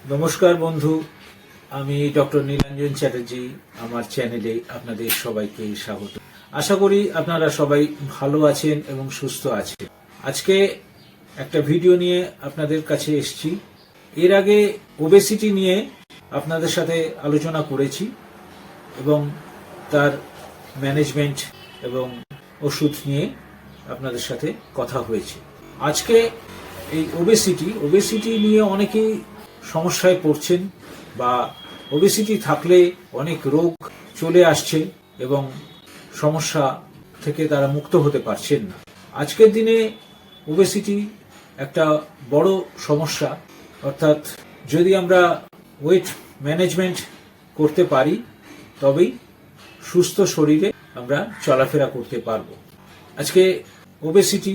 নমস্কার বন্ধু, আমি ডক্টর নীলাঞ্জন চ্যাটার্জি। আমার চ্যানেলে আপনাদের সবাইকে স্বাগত। আশা করি আপনারা সবাই ভালো আছেন এবং সুস্থ আছেন। আজকে একটা ভিডিও নিয়ে আপনাদের কাছে এসেছি। এর আগে ওবেসিটি নিয়ে আপনাদের সাথে আলোচনা করেছি এবং তার ম্যানেজমেন্ট এবং ওষুধ নিয়ে আপনাদের সাথে কথা হয়েছে। আজকে এই ওবেসিটি নিয়ে অনেকেই সমস্যায় পড়ছেন বা ওবেসিটি থাকলে অনেক রোগ চলে আসছে এবং সমস্যা থেকে তারা মুক্ত হতে পারছেন না। আজকের দিনে ওবেসিটি একটা বড় সমস্যা, অর্থাৎ যদি আমরা ওয়েট ম্যানেজমেন্ট করতে পারি তবেই সুস্থ শরীরে আমরা চলাফেরা করতে পারবো। আজকে ওবেসিটি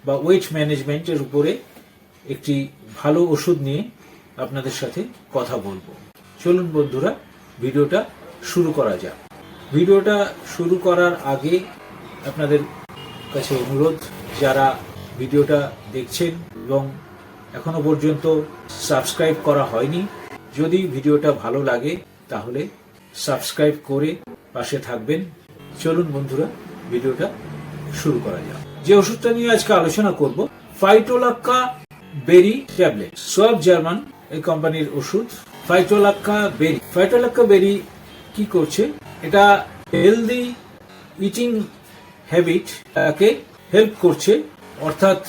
বা ওয়েট ম্যানেজমেন্টের উপরে একটি ভালো ওষুধ নিয়ে আপনাদের সাথে কথা বলবো। চলুন বন্ধুরা, ভিডিওটা শুরু করা যাক। ভিডিওটা শুরু করার আগে আপনাদের কাছে অনুরোধ, যারা ভিডিওটা দেখছেন এবং এখনো পর্যন্ত সাবস্ক্রাইব করা হয়নি, যদি ভিডিওটা ভালো লাগে তাহলে সাবস্ক্রাইব করে পাশে থাকবেন। চলুন বন্ধুরা, ভিডিওটা শুরু করা যাক। যে ওষুধটা নিয়ে আজকে আলোচনা করব, ফাইটোলাক্কা বেরি ট্যাবলেট, সোয়াব জার্মান এই কোম্পানির ওষুধ। ফাইটোলাক্কা বেরি কি করছে? এটা হেলদি ইটিং হ্যাবিট কে হেল্প করছে, অর্থাৎ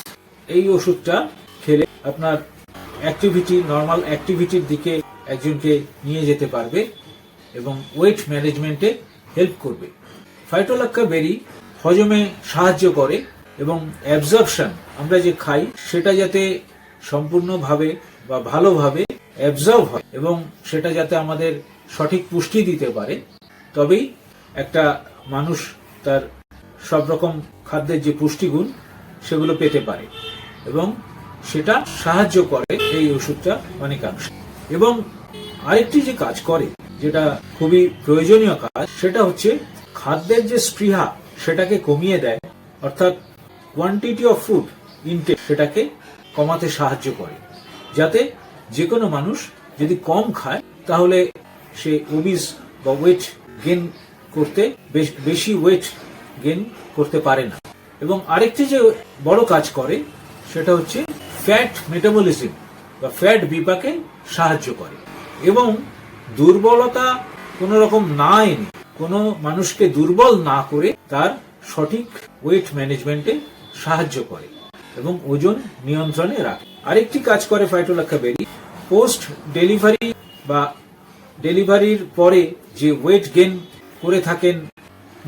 এই ওষুধটা খেলে আপনার নর্মাল অ্যাক্টিভিটির দিকে একজনকে নিয়ে যেতে পারবে এবং ওয়েট ম্যানেজমেন্টে হেল্প করবে। ফাইটোলাক্কা বেরি হজমে সাহায্য করে এবং অ্যাবজর্পশন, আমরা যে খাই সেটা যাতে সম্পূর্ণভাবে বা ভালোভাবে অ্যাবজর্ব হয় এবং সেটা যাতে আমাদের সঠিক পুষ্টি দিতে পারে, তবেই একটা মানুষ তার সব রকম খাদ্যের যে পুষ্টিগুণ সেগুলো পেতে পারে এবং সেটা সাহায্য করে এই ওষুধটা অনেকাংশে। এবং আরেকটি যে কাজ করে, যেটা খুবই প্রয়োজনীয় কাজ, সেটা হচ্ছে খাদ্যের যে স্পৃহা সেটাকে কমিয়ে দেয়, অর্থাৎ কোয়ান্টিটি অফ ফুড ইনটেক সেটাকে কমাতে সাহায্য করে, যাতে যে কোনো মানুষ যদি কম খায় তাহলে সে ওবিস বা ওয়েট গেইন করতে বেশি ওয়েট গেইন করতে পারে না। এবং আরেকটি যে বড় কাজ করে সেটা হচ্ছে ফ্যাট মেটাবলিজম বা ফ্যাট বিপাকে সাহায্য করে এবং দুর্বলতা কোনো রকম না এনে, কোনো মানুষকে দুর্বল না করে তার সঠিক ওয়েট ম্যানেজমেন্টে সাহায্য করে এবং ওজন নিয়ন্ত্রণে রাখে। আরেকটি কাজ করে ফাইটোলাক্কা বেরি, পোস্ট ডেলিভারি বা ডেলিভারির পরে যে ওয়েট গেইন করে থাকেন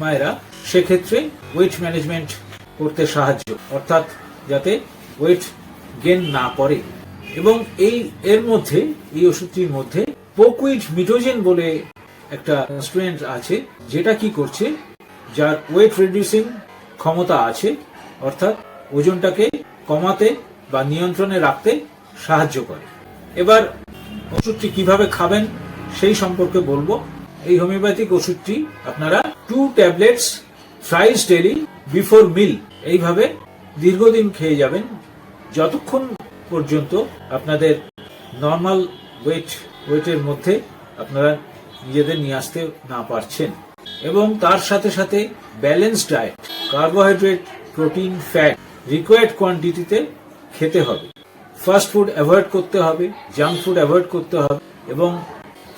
মায়েরা, সেক্ষেত্রে ওয়েট ম্যানেজমেন্ট করতে সাহায্য, অর্থাৎ যাতে ওয়েট গেইন না করে। এবং এই ওষুধটির মধ্যে পোকুইড মিটোজেন বলে একটা স্টুডেন্ট আছে, যেটা কি করছে, যার ওয়েট রিডিউসিং ক্ষমতা আছে, অর্থাৎ ওজনটাকে কমাতে বা নিয়ন্ত্রণে রাখতে সাহায্য করে। এবার ওষুধটি কিভাবে খাবেন সেই সম্পর্কে বলবো। এই হোমিওপ্যাথিক ওষুধটি আপনারা 2 ট্যাবলেটস থ্রাইস ডেইলি বিফোর মিল এইভাবে দীর্ঘদিন খেয়ে যাবেন, যতক্ষণ পর্যন্ত আপনাদের নর্মাল ওয়েটের মধ্যে আপনারা নিজেদের নিয়ে আসতে না পারছেন। এবং তার সাথে সাথে balance diet, carbohydrate, protein, fat required কোয়ান্টিটিতে খেতে হবে। ফাস্ট ফুড অ্যাভয়েড করতে হবে, জাঙ্ক ফুড অ্যাভয়েড করতে হবে এবং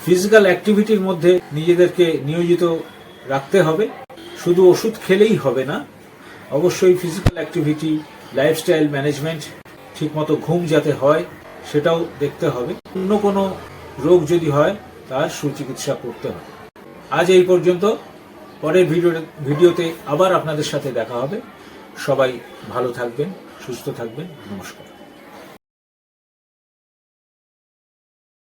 ফিজিক্যাল অ্যাক্টিভিটির মধ্যে নিজেদেরকে নিয়োজিত রাখতে হবে। শুধু ওষুধ খেলেই হবে না, অবশ্যই ফিজিক্যাল অ্যাক্টিভিটি, লাইফস্টাইল ম্যানেজমেন্ট, ঠিকমতো ঘুম যাতে হয় সেটাও দেখতে হবে। অন্য কোনো রোগ যদি হয় তার সুচিকিৎসা করতে হবে। আজ এই পর্যন্ত, পরের ভিডিওতে আবার আপনাদের সাথে দেখা হবে। সবাই ভালো থাকবেন, সুস্থ থাকবেন। নমস্কার।